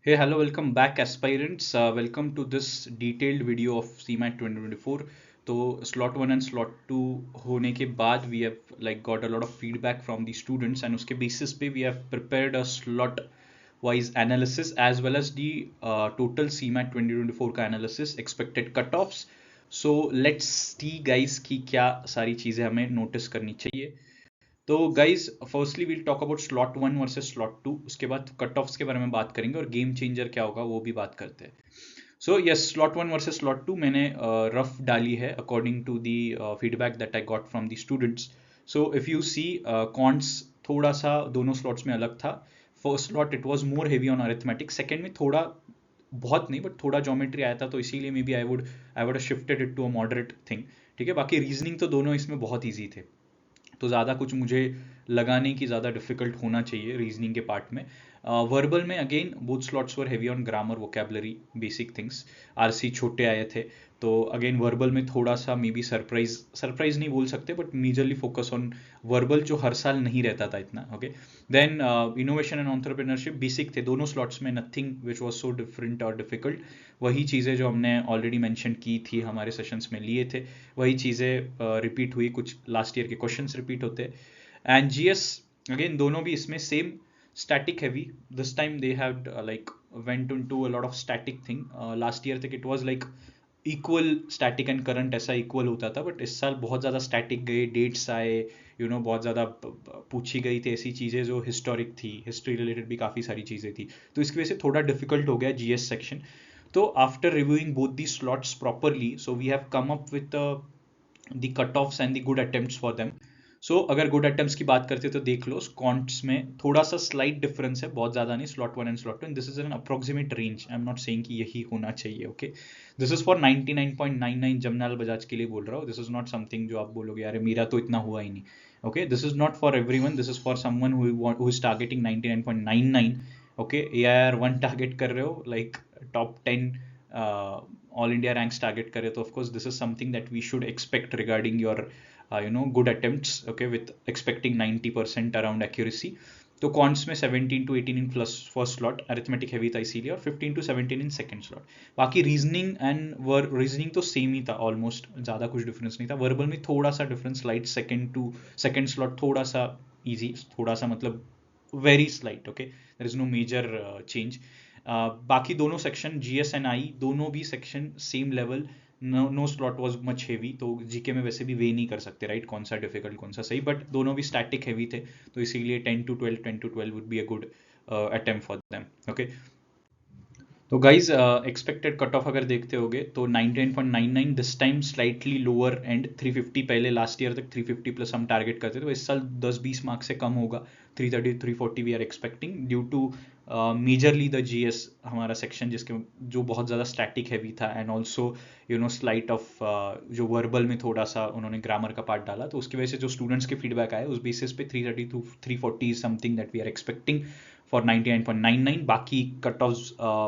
Hey, hello, welcome back aspirants. Welcome to this detailed video of CMAT 2024. तो slot 1 and slot 2 होने के बाद we have got a lot of feedback from the students and उसके basis पे we have prepared a slot wise analysis as well as the total CMAT 2024 का analysis, expected cutoffs. So let's see guys कि क्या सारी चीज़ें हमें notice करनी चाहिए. तो guys firstly we'll talk about slot 1 versus slot 2, उसके बाद कट ऑफ्स के बारे में बात करेंगे और गेम चेंजर क्या होगा वो भी बात करते हैं. So yes, slot 1 versus slot 2 मैंने रफ डाली है according to the feedback that I got from the students. So if you see quants थोड़ा सा दोनों स्लॉट्स में अलग था. First slot it was more heavy on arithmetic, second में थोड़ा, बहुत नहीं बट थोड़ा ज्योमेट्री आया था, तो इसीलिए maybe I would shifted it to a moderate thing. ठीक है, बाकी रीजनिंग तो दोनों इसमें बहुत ईजी थे, तो ज़्यादा कुछ मुझे लगा नहीं कि ज़्यादा डिफिकल्ट होना चाहिए रीजनिंग के पार्ट में. वर्बल में again both slots were heavy on grammar, vocabulary, basic things. RC छोटे आए थे, तो अगेन वर्बल में थोड़ा सा मे बी सरप्राइज नहीं बोल सकते but majorly focus on verbal, जो हर साल नहीं रहता था इतना. Okay, then innovation and entrepreneurship basic थे दोनों स्लॉट्स में, nothing which was so different और डिफिकल्ट. वही चीज़ें जो हमने ऑलरेडी मेंशन की थी, हमारे सेशंस में लिए थे, वही चीज़ें रिपीट हुई, कुछ लास्ट ईयर के क्वेश्चंस रिपीट होते. एंड जीएस अगेन दोनों भी इसमें same static heavy. This time they had went into a lot of static thing. Last year तक it was like equal static and current, ऐसा equal होता था, but इस साल बहुत ज़्यादा static गए, dates आए, बहुत ज़्यादा पूछी गई थी ऐसी चीज़ें जो हिस्टोरिक थी, हिस्ट्री रिलेटेड भी काफ़ी सारी चीज़ें थी, तो इसकी वजह से थोड़ा डिफिकल्ट हो गया जीएस सेक्शन. तो after reviewing both the slots properly, so we have come up with the cut offs and the good attempts for them. So अगर गुड अटेम्प्ट्स की बात करते हैं तो देख लो, कॉन्ट्स में थोड़ा सा स्लाइट डिफरेंस है, बहुत ज़्यादा नहीं, slot 1 and slot 2, and this is an approximate range. I am not saying कि यही होना चाहिए. Okay, this is for 99.99 Jamnalal Bajaj के लिए बोल रहा हूँ. दिस इज नॉट समथिंग जो आप बोलोगे यार मेरा तो इतना हुआ ही नहीं. Okay, this is not for everyone, this is for someone who is targeting 99.99. Okay, AIR 1 target कर रहे हो, like top 10 all India ranks target करे, तो of course this is something that we should expect regarding your good attempts, okay, with expecting 90% around accuracy. तो quants में 17 to 18 in plus first slot, arithmetic heavy था इसीलिए, और 15 to 17 in second slot. बाकी reasoning and reasoning तो same ही था almost, ज़्यादा कुछ डिफरेंस नहीं था. वर्बल में थोड़ा सा difference, slight second to second slot थोड़ा सा इजी, थोड़ा सा मतलब very slight. Okay, there is no major change. बाकी दोनों सेक्शन जीएस एंड आई दोनों भी section same level. No slot was much heavy, तो जीके में वैसे भी वे नहीं कर सकते राइट, कौन सा डिफिकल्ट कौन सा सही, बट दोनों भी स्टैटिक हैवी थे, तो इसीलिए 10 to 12 would be a good attempt for them. Okay, तो गाइज एक्सपेक्टेड कट ऑफ अगर देखते होगे तो 99.99, this time slightly lower and 350. पहले लास्ट ईयर तक 350 प्लस हम टारगेट करते थे, तो इस साल 10-20 मार्क्स से कम होगा. 330 340 we are expecting due to majorly the GS हमारा सेक्शन, जिसके जो बहुत ज़्यादा स्टैटिक हैवी था, एंड ऑल्सो स्लाइट ऑफ जो वर्बल में थोड़ा सा उन्होंने ग्रामर का पार्ट डाला, तो उसकी वजह से जो स्टूडेंट्स के फीडबैक आए उस बेसिस पे 330 to 340 is something that we are expecting for 99.99. बाकी कट ऑफ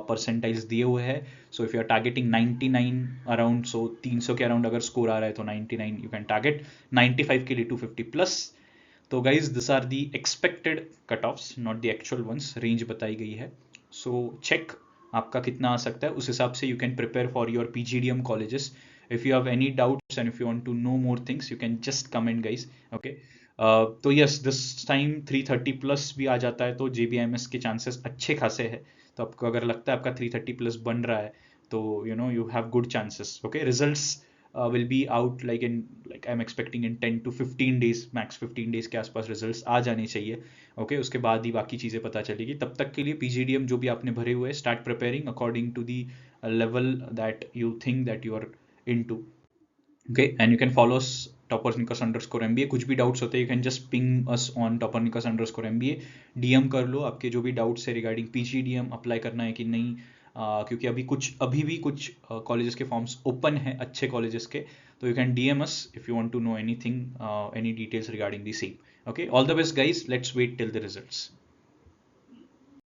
परसेंटाइल्स दिए हुए हैं. So if you are targeting 99 around, so 300 के अराउंड अगर स्कोर आ रहा है तो 99 यू कैन टारगेट. 95 के लिए 250 प्लस. तो guys this are the expected cut offs, not the actual ones. Range बताई गई है, सो चेक आपका कितना आ सकता है, उस हिसाब से you can prepare for your PGDM colleges. If you have any doubts and if you want to know more things, you can just comment guys. Okay, तो यस, दिस टाइम 330 प्लस भी आ जाता है तो JBMS के chances अच्छे खासे हैं. तो आपको अगर लगता है आपका 330 प्लस बन रहा है, तो you have good chances. Okay, results will be out like I'm expecting in 10 to 15 days, max 15 days के आसपास रिजल्ट्स आ जाने चाहिए. ओके, उसके बाद ही बाकी चीज़ें पता चलेगी. तब तक के लिए PGDM जो भी आपने भरे हुए हैं, start preparing according to the level that you think that you are into. Okay, and you can follow us topernicus_MBA. कुछ भी डाउट्स होते हैं, you can just ping us on topernicus_MBA. DM कर लो, आपके जो भी डाउट्स है रिगार्डिंग PGDM अप्लाई करना है कि नहीं, क्योंकि अभी भी कुछ कॉलेजेस के फॉर्म्स ओपन हैं, अच्छे कॉलेजेस के. तो you can DM us if you want to know anything, any details regarding the same. Okay, all the best guys, let's wait till the results.